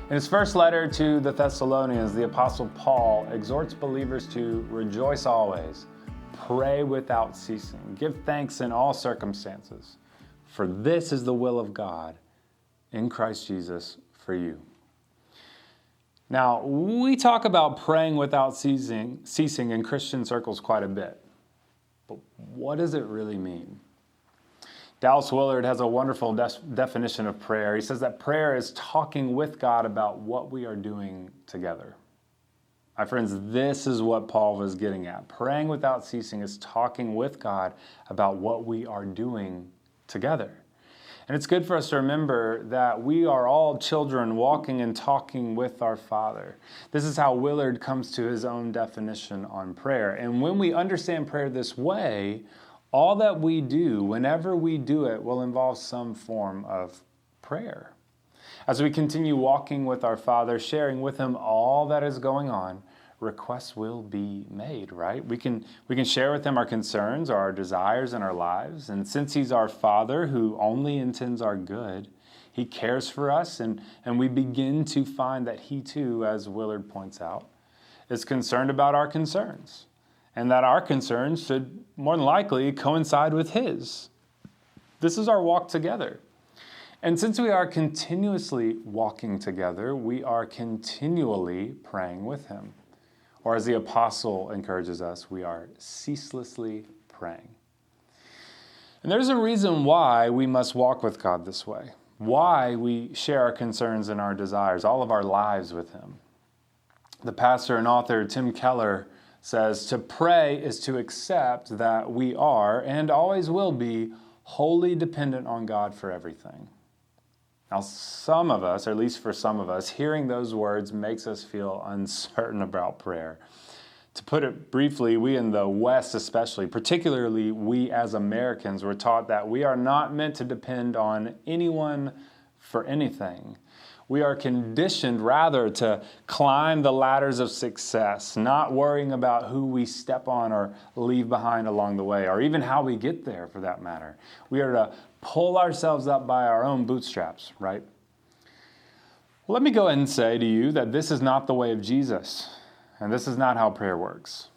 In his first letter to the Thessalonians, the Apostle Paul exhorts believers to rejoice always, pray without ceasing, give thanks in all circumstances, for this is the will of God in Christ Jesus for you. Now, we talk about praying without ceasing in Christian circles quite a bit, but what does it really mean? Dallas Willard has a wonderful definition of prayer. He says that prayer is talking with God about what we are doing together. My friends, this is what Paul was getting at. Praying without ceasing is talking with God about what we are doing together. And it's good for us to remember that we are all children walking and talking with our Father. This is how Willard comes to his own definition on prayer. And when we understand prayer this way, all that we do, whenever we do it, will involve some form of prayer. As we continue walking with our Father, sharing with Him all that is going on, requests will be made, right? We can share with Him our concerns or our desires in our lives. And since He's our Father who only intends our good, He cares for us, and we begin to find that He too, as Willard points out, is concerned about our concerns, and that our concerns should more than likely coincide with His. This is our walk together. And since we are continuously walking together, we are continually praying with Him. Or as the apostle encourages us, we are ceaselessly praying. And there's a reason why we must walk with God this way, why we share our concerns and our desires, all of our lives with Him. The pastor and author Tim Keller says, to pray is to accept that we are and always will be wholly dependent on God for everything. Now, some of us, or at least for some of us, hearing those words makes us feel uncertain about prayer. To put it briefly, we in the West especially, particularly we as Americans, were taught that we are not meant to depend on anyone for anything. We are conditioned rather to climb the ladders of success, not worrying about who we step on or leave behind along the way, or even how we get there for that matter. We are to pull ourselves up by our own bootstraps, right? Well, let me go ahead and say to you that this is not the way of Jesus, and this is not how prayer works.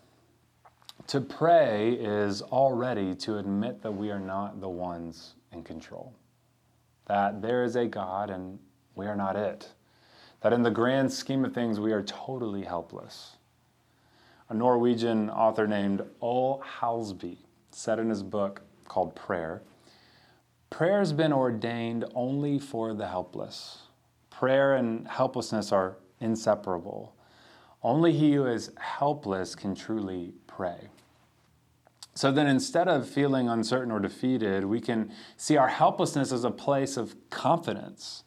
To pray is already to admit that we are not the ones in control, that there is a God and we are not it. That in the grand scheme of things, we are totally helpless. A Norwegian author named Ole Halsby said in his book called Prayer, prayer has been ordained only for the helpless. Prayer and helplessness are inseparable. Only he who is helpless can truly pray. So then instead of feeling uncertain or defeated, we can see our helplessness as a place of confidence.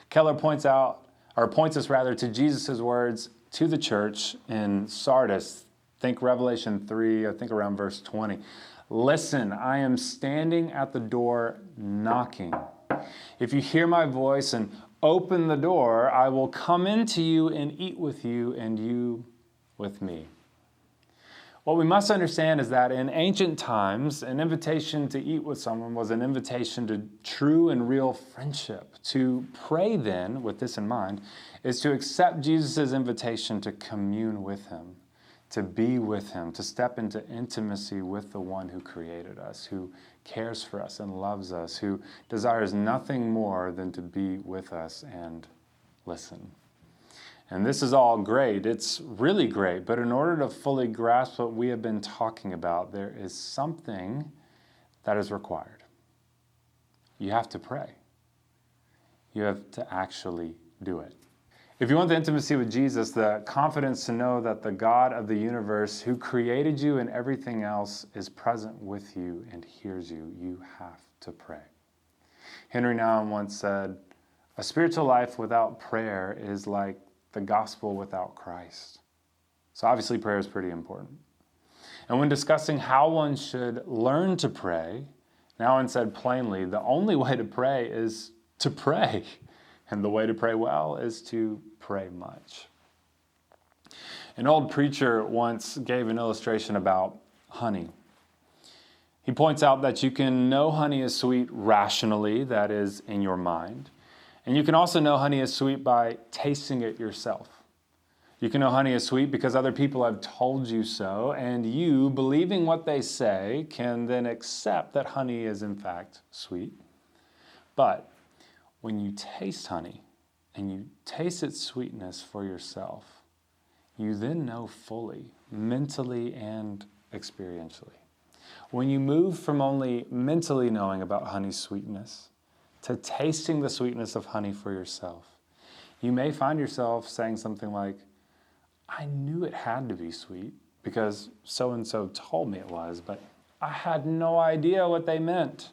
Keller points us to Jesus' words to the church in Sardis. Think Revelation 3, I think around verse 20. Listen, I am standing at the door knocking. If you hear my voice and open the door, I will come into you and eat with you and you with me. What we must understand is that in ancient times, an invitation to eat with someone was an invitation to true and real friendship. To pray then, with this in mind, is to accept Jesus' invitation to commune with Him, to be with Him, to step into intimacy with the one who created us, who cares for us and loves us, who desires nothing more than to be with us and listen. And this is all great. It's really great. But in order to fully grasp what we have been talking about, there is something that is required. You have to pray. You have to actually do it. If you want the intimacy with Jesus, the confidence to know that the God of the universe who created you and everything else is present with you and hears you, you have to pray. Henry Nouwen once said, a spiritual life without prayer is like the gospel without Christ. So obviously prayer is pretty important. And when discussing how one should learn to pray, Nouwen said plainly, the only way to pray is to pray. And the way to pray well is to pray much. An old preacher once gave an illustration about honey. He points out that you can know honey is sweet rationally, that is, in your mind. And you can also know honey is sweet by tasting it yourself. You can know honey is sweet because other people have told you so, and you, believing what they say, can then accept that honey is in fact sweet. But when you taste honey and you taste its sweetness for yourself, you then know fully, mentally and experientially. When you move from only mentally knowing about honey's sweetness to tasting the sweetness of honey for yourself, you may find yourself saying something like, I knew it had to be sweet because so-and-so told me it was, but I had no idea what they meant.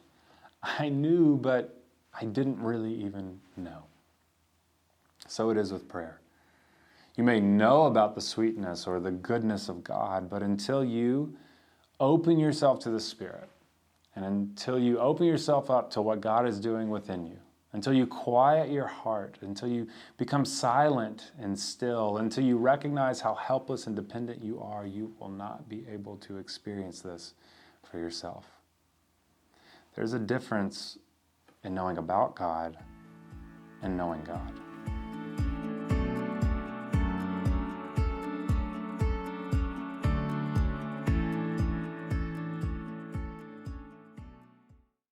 I knew, but I didn't really even know. So it is with prayer. You may know about the sweetness or the goodness of God, but until you open yourself to the Spirit, and until you open yourself up to what God is doing within you, until you quiet your heart, until you become silent and still, until you recognize how helpless and dependent you are, you will not be able to experience this for yourself. There's a difference in knowing about God and knowing God.